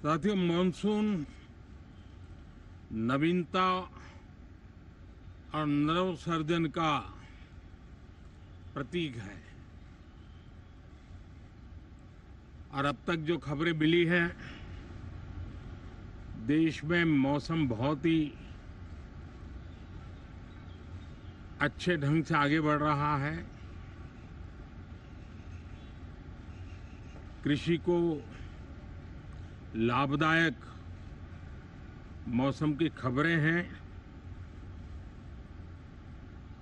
साथियों, मानसून नवीनता और नव सर्जन का प्रतीक है। और अब तक जो खबरें मिली हैं, देश में मौसम बहुत ही अच्छे ढंग से आगे बढ़ रहा है। कृषि को लाभदायक मौसम की खबरें हैं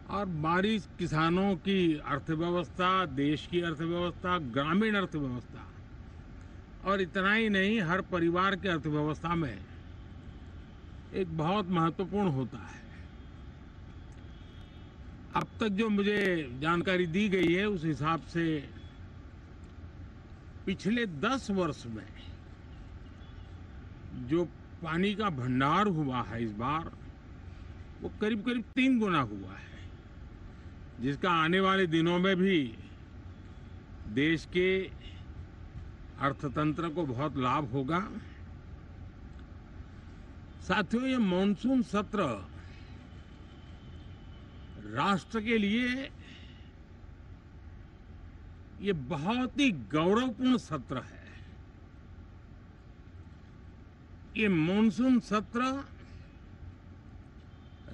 और बारिश किसानों की अर्थव्यवस्था, देश की अर्थव्यवस्था, ग्रामीण अर्थव्यवस्था और इतना ही नहीं, हर परिवार की अर्थव्यवस्था में एक बहुत महत्वपूर्ण होता है। अब तक जो मुझे जानकारी दी गई है, उस हिसाब से पिछले 10 वर्ष में जो पानी का भंडार हुआ है इस बार, वो करीब करीब 3 गुना हुआ है, जिसका आने वाले दिनों में भी देश के अर्थतंत्र को बहुत लाभ होगा। साथियों, ये मॉनसून सत्र राष्ट्र के लिए ये बहुत ही गौरवपूर्ण सत्र है। ये मॉनसून सत्र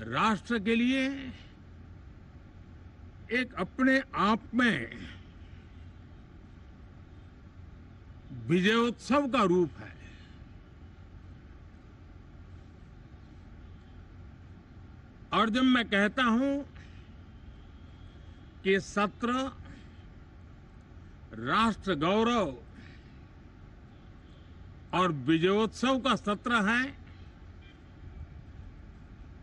राष्ट्र के लिए एक अपने आप में विजयोत्सव का रूप है। और जब मैं कहता हूं कि सत्र राष्ट्र गौरव और विजयोत्सव का सत्र है,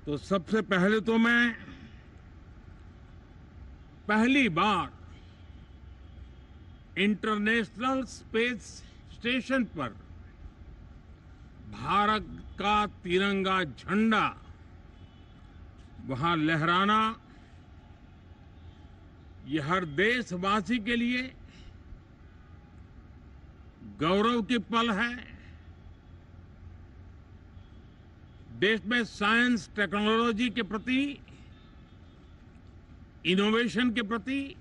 तो सबसे पहले तो मैं पहली बार इंटरनेशनल स्पेस स्टेशन पर भारत का तिरंगा झंडा वहां लहराना, ये हर देशवासी के लिए गौरव की पल है। देश में साइंस टेक्नोलॉजी के प्रति, इनोवेशन के प्रति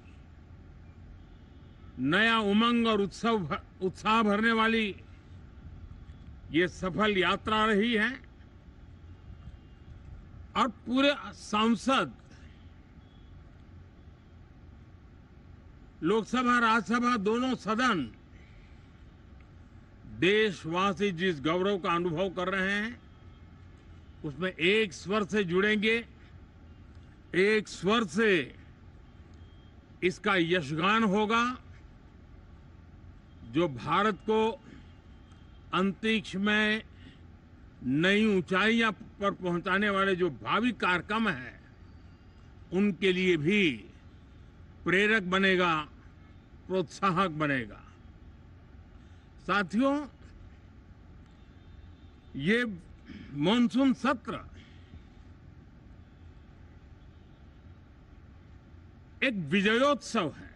नया उमंग और उत्साह भरने वाली ये सफल यात्रा रही है। और पूरे संसद, लोकसभा राज्यसभा दोनों सदन देशवासी जिस गौरव का अनुभव कर रहे हैं, उसमें एक स्वर से जुड़ेंगे, एक स्वर से इसका यशगान होगा, जो भारत को अंतरिक्ष में नई ऊंचाइयां पर पहुंचाने वाले जो भावी कार्यक्रम हैं, उनके लिए भी प्रेरक बनेगा, प्रोत्साहक बनेगा। साथियों, ये मॉनसून सत्र एक विजयोत्सव है।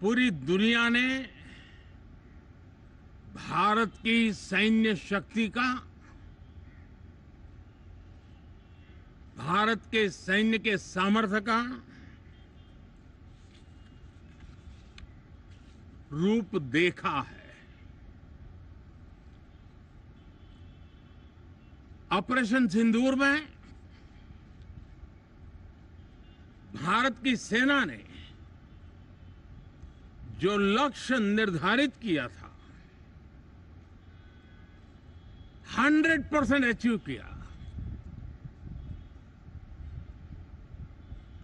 पूरी दुनिया ने भारत की सैन्य शक्ति का, भारत के सैन्य के सामर्थ्य का रूप देखा है। ऑपरेशन सिंदूर में भारत की सेना ने जो लक्ष्य निर्धारित किया था, 100% अचीव किया।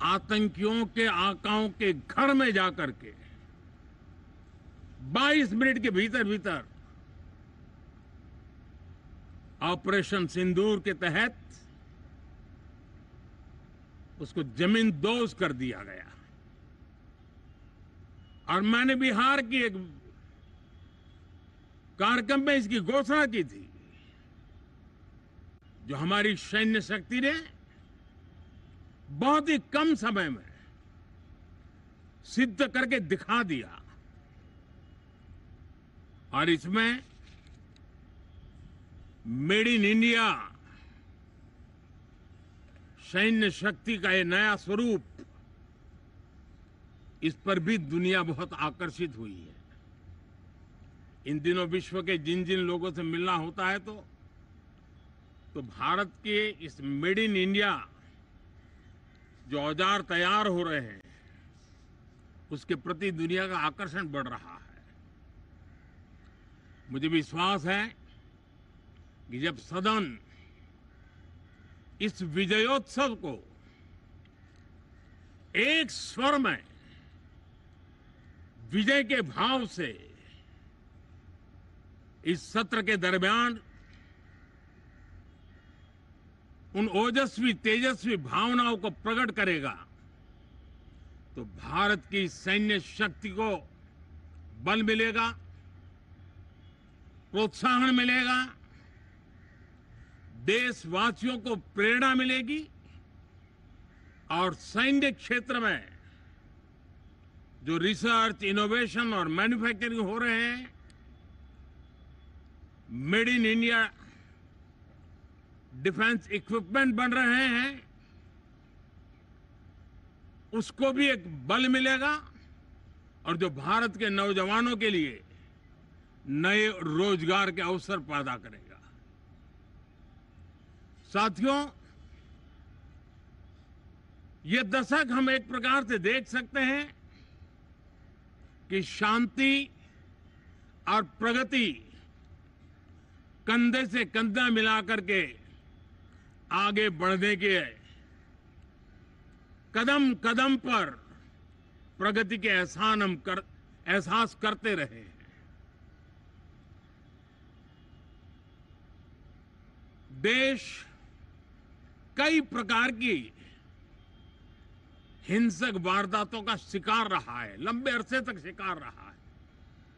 आतंकियों के आकाओं के घर में जाकर के 22 मिनट के भीतर भीतर ऑपरेशन सिंदूर के तहत उसको जमींदोज कर दिया गया। और मैंने बिहार की एक कार्यक्रम में इसकी घोषणा की थी, जो हमारी सैन्य शक्ति ने बहुत ही कम समय में सिद्ध करके दिखा दिया। और इसमें मेड इन इंडिया सैन्य शक्ति का ये नया स्वरूप, इस पर भी दुनिया बहुत आकर्षित हुई है। इन दिनों विश्व के जिन जिन लोगों से मिलना होता है तो भारत के इस मेड इन इंडिया जो औजार तैयार हो रहे हैं उसके प्रति दुनिया का आकर्षण बढ़ रहा है। मुझे विश्वास है कि जब सदन इस विजयोत्सव को एक स्वर में विजय के भाव से इस सत्र के दरमियान उन ओजस्वी तेजस्वी भावनाओं को प्रकट करेगा तो भारत की सैन्य शक्ति को बल मिलेगा, प्रोत्साहन मिलेगा, देशवासियों को प्रेरणा मिलेगी और सैन्य क्षेत्र में जो रिसर्च, इनोवेशन और मैन्युफैक्चरिंग हो रहे हैं, made in India defence equipment बन रहे हैं, उसको भी एक बल मिलेगा और जो भारत के नौजवानों के लिए नए रोजगार के अवसर पैदा करेगा। साथियों, ये दशक हम एक प्रकार से देख सकते हैं कि शांति और प्रगति कंधे से कंधा मिलाकर के आगे बढ़ने के कदम कदम पर प्रगति के एहसास करते रहे हैं। देश कई प्रकार की हिंसक वारदातों का शिकार रहा है, लंबे अरसे तक शिकार रहा है।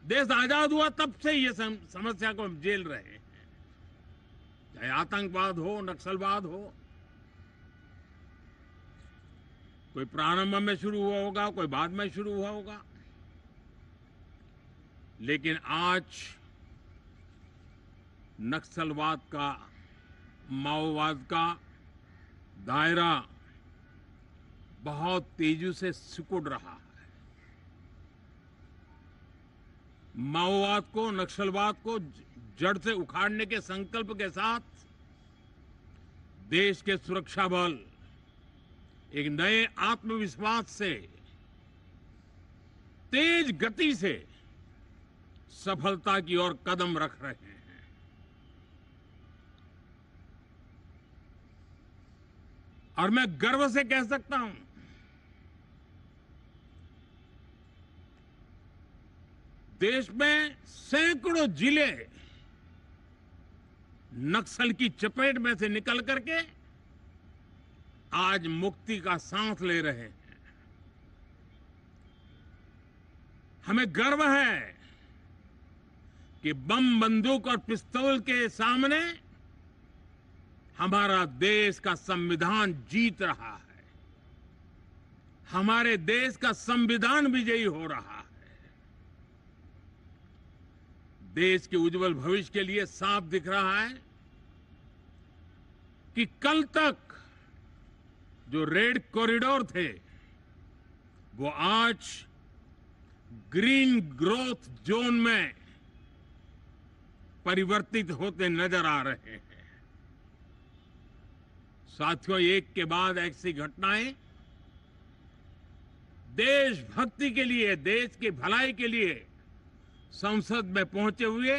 देश आजाद हुआ तब से ये समस्या को हम झेल रहे हैं, चाहे आतंकवाद हो, नक्सलवाद हो। कोई प्रारंभ में शुरू हुआ होगा, कोई बाद में शुरू हुआ होगा, लेकिन आज नक्सलवाद का, माओवाद का दायरा बहुत तेजी से सिकुड़ रहा है। माओवाद को, नक्सलवाद को जड़ से उखाड़ने के संकल्प के साथ देश के सुरक्षा बल एक नए आत्मविश्वास से तेज गति से सफलता की ओर कदम रख रहे हैं। और मैं गर्व से कह सकता हूं, देश में सैकड़ों जिले नक्सल की चपेट में से निकल करके आज मुक्ति का सांस ले रहे हैं। हमें गर्व है कि बम, बंदूक और पिस्तौल के सामने हमारा देश का संविधान जीत रहा है, हमारे देश का संविधान विजयी हो रहा है। देश के उज्जवल भविष्य के लिए साफ दिख रहा है कि कल तक जो रेड कॉरिडोर थे वो आज ग्रीन ग्रोथ जोन में परिवर्तित होते नजर आ रहे हैं। साथियों, एक के बाद ऐसी घटनाएं देशभक्ति के लिए, देश की भलाई के लिए संसद में पहुंचे हुए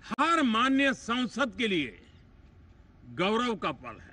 हर माननीय सांसद के लिए गौरव का पल है।